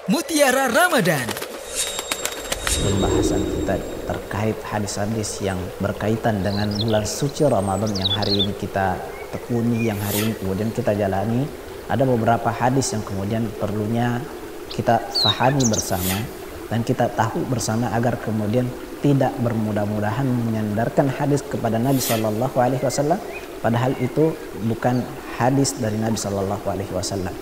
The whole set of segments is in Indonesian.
Mutiara Ramadan. Pembahasan kita terkait hadis-hadis yang berkaitan dengan bulan suci Ramadan yang hari ini kita tekuni, yang hari ini kemudian kita jalani. Ada beberapa hadis yang kemudian perlunya kita fahami bersama dan kita tahu bersama agar kemudian tidak bermudah-mudahan menyandarkan hadis kepada Nabi Shallallahu Alaihi Wasallam, padahal itu bukan hadis dari Nabi Shallallahu Alaihi Wasallam.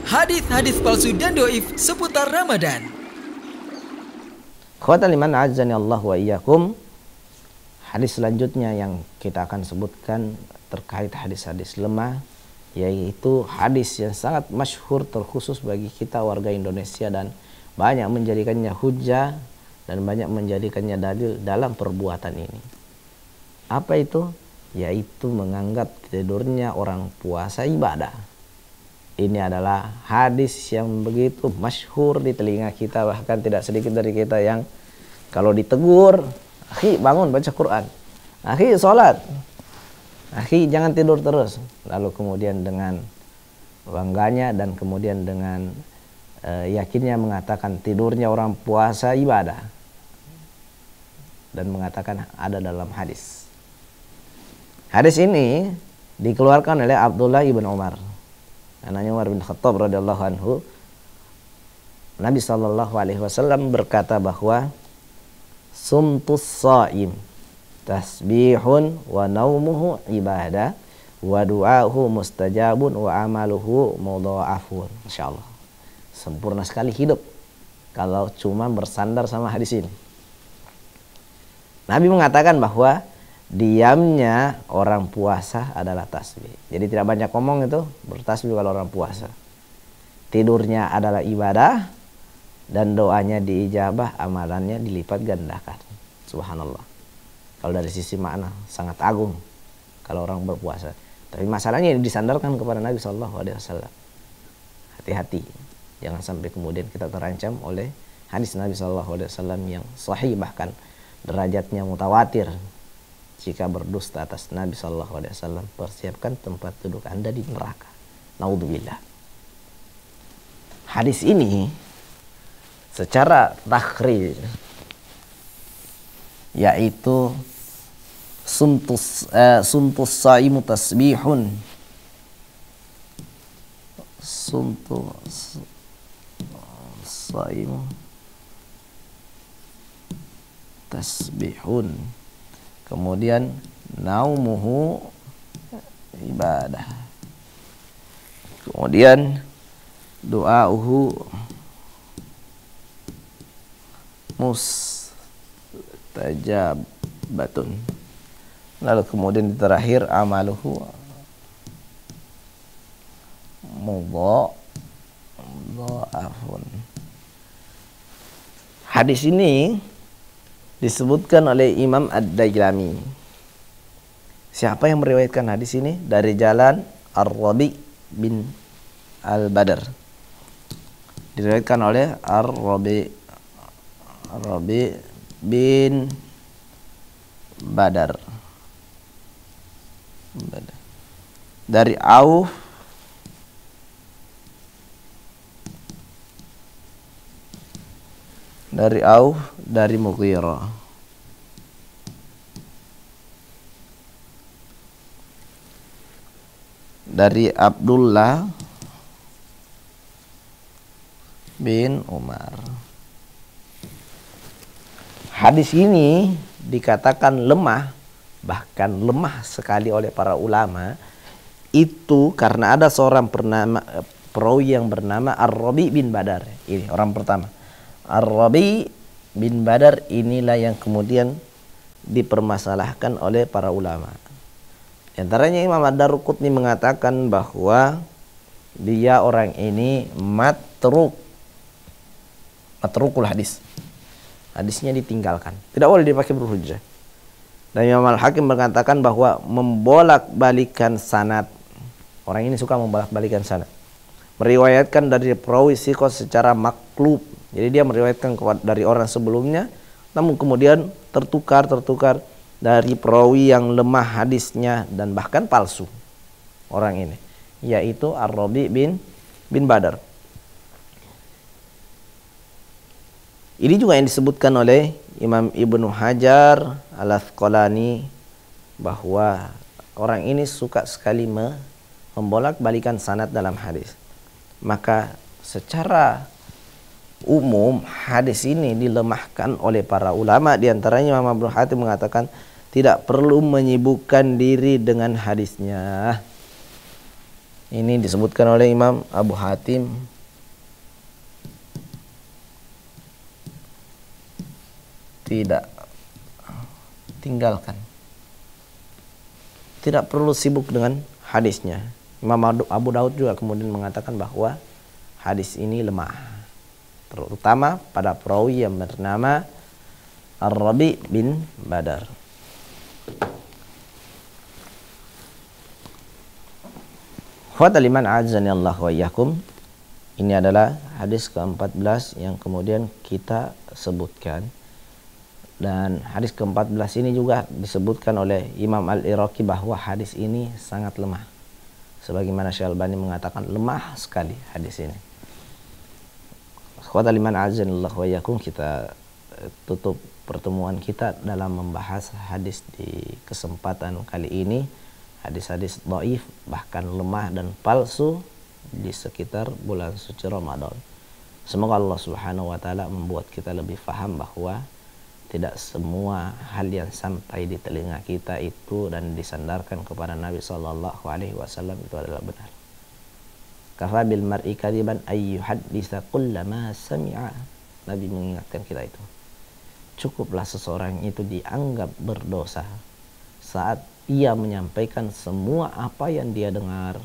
Hadis-hadis palsu dan doif seputar Ramadan. Khawatan liman azzani Allah wa iyyakum. Hadis selanjutnya yang kita akan sebutkan terkait hadis-hadis lemah, yaitu hadis yang sangat masyhur terkhusus bagi kita warga Indonesia dan banyak menjadikannya hujjah dan banyak menjadikannya dalil dalam perbuatan ini. Apa itu? Yaitu menganggap tidurnya orang puasa ibadah. Ini adalah hadis yang begitu masyhur di telinga kita, bahkan tidak sedikit dari kita yang kalau ditegur, akhi bangun baca Quran, akhi sholat, akhi jangan tidur terus. Lalu kemudian dengan bangganya dan kemudian dengan yakinnya mengatakan tidurnya orang puasa ibadah, dan mengatakan ada dalam hadis. Hadis ini dikeluarkan oleh Abdullah ibn Umar, anaknya Umar bin Khattab radhiyallahu anhu. Nabi sallallahu alaihi wasallam berkata bahwa sumtus shaim tasbihun wa naumuhu ibadah wa du'ahu mustajabun wa amaluhu mudha'afun. Masyaallah, sempurna sekali hidup kalau cuma bersandar sama hadis ini. Nabi mengatakan bahwa diamnya orang puasa adalah tasbih. Jadi tidak banyak ngomong itu bertasbih kalau orang puasa. Tidurnya adalah ibadah dan doanya diijabah, amalannya dilipat gandakan. Subhanallah. Kalau dari sisi makna sangat agung kalau orang berpuasa. Tapi masalahnya ini disandarkan kepada Nabi Shallallahu Alaihi Wasallam. Hati-hati, jangan sampai kemudian kita terancam oleh hadis Nabi Shallallahu Alaihi Wasallam yang sahih, bahkan derajatnya mutawatir. Jika berdusta atas Nabi Shallallahu Alaihi Wasallam, persiapkan tempat duduk Anda di neraka. Naudzubillah. Hadis ini secara takhrij yaitu suntus saimu tasbihun, suntus saimu tasbihun, kemudian naumuhu ibadah, kemudian doauhu mustajabatun, lalu kemudian di terakhir amaluhu mudha'afun. Hadis ini disebutkan oleh Imam Ad-Dailami. Siapa yang meriwayatkan hadis ini? Dari jalan Ar-Rabi bin Al-Badr. Diriwayatkan oleh Ar-Rabi bin Badar. Dari Auf dari Mughirah. Dari Abdullah bin Umar. Hadis ini dikatakan lemah, bahkan lemah sekali oleh para ulama, itu karena ada seorang perawi yang bernama Ar-Rabi bin Badar. Ini orang pertama. Ar-Rabi bin Badar inilah yang kemudian dipermasalahkan oleh para ulama. Di antaranya Imam Ad-Darqutni mengatakan bahwa dia orang ini matrukul hadis. Hadisnya ditinggalkan, tidak boleh dipakai berhujjah. Dan Imam Al-Hakim mengatakan bahwa membolak-balikan sanad, orang ini suka membolak-balikan sanad, meriwayatkan dari perawi siqah secara maklub. Jadi dia meriwayatkan dari orang sebelumnya, namun kemudian tertukar dari perawi yang lemah hadisnya dan bahkan palsu. Orang ini yaitu Ar-Rabi bin Badar. Ini juga yang disebutkan oleh Imam Ibnu Hajar Al-Asqalani bahwa orang ini suka sekali membolak-balikan sanad dalam hadis. Maka secara umum hadis ini dilemahkan oleh para ulama. Di antaranya Imam Abu Hatim mengatakan tidak perlu menyibukkan diri dengan hadisnya. Ini disebutkan oleh Imam Abu Hatim. Tidak tinggalkan. Tidak perlu sibuk dengan hadisnya. Imam Abu Daud juga kemudian mengatakan bahwa hadis ini lemah, terutama pada perawi yang bernama Ar-Rabi bin Badar. Khawataliman azani Allah wa iyyakum. Ini adalah hadis ke-14 yang kemudian kita sebutkan. Dan hadis ke-14 ini juga disebutkan oleh Imam Al-Iraqi bahwa hadis ini sangat lemah. Sebagaimana Syekh Albani mengatakan lemah sekali hadis ini. Akhwatal iman azanillahu wa iyyakum, kita tutup pertemuan kita dalam membahas hadis di kesempatan kali ini. Hadis-hadis dhaif, bahkan lemah dan palsu di sekitar bulan suci Ramadan. Semoga Allah Subhanahu wa taala membuat kita lebih faham bahwa tidak semua hal yang sampai di telinga kita itu dan disandarkan kepada Nabi sallallahu alaihi wasallam itu adalah benar. Kafa bil mar'i kadiban ay yuhadditsa kullama sami'a. Nabi mengingatkan kita itu. Cukuplah seseorang itu dianggap berdosa saat ia menyampaikan semua apa yang dia dengar.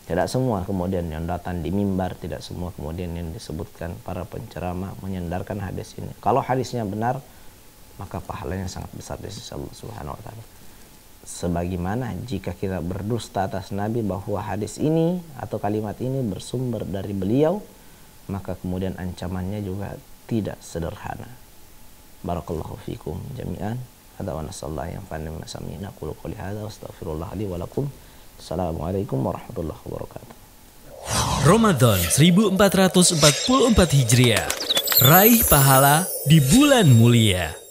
Tidak semua kemudian yang datang di mimbar, tidak semua kemudian yang disebutkan para penceramah menyandarkan hadis ini. Kalau hadisnya benar, maka pahalanya sangat besar di sisi Allah Subhanahu wa taala. Sebagaimana jika kita berdusta atas Nabi bahwa hadis ini atau kalimat ini bersumber dari beliau, maka kemudian ancamannya juga tidak sederhana. Barakallahu fikum jami'an. Hada wa nasallahu yang fa'alna ma sami'na qulu qouli hadza wa astaghfirullah li wa lakum. Assalamualaikum warahmatullahi wabarakatuh. Ramadan 1444 Hijriah. Raih pahala di bulan mulia.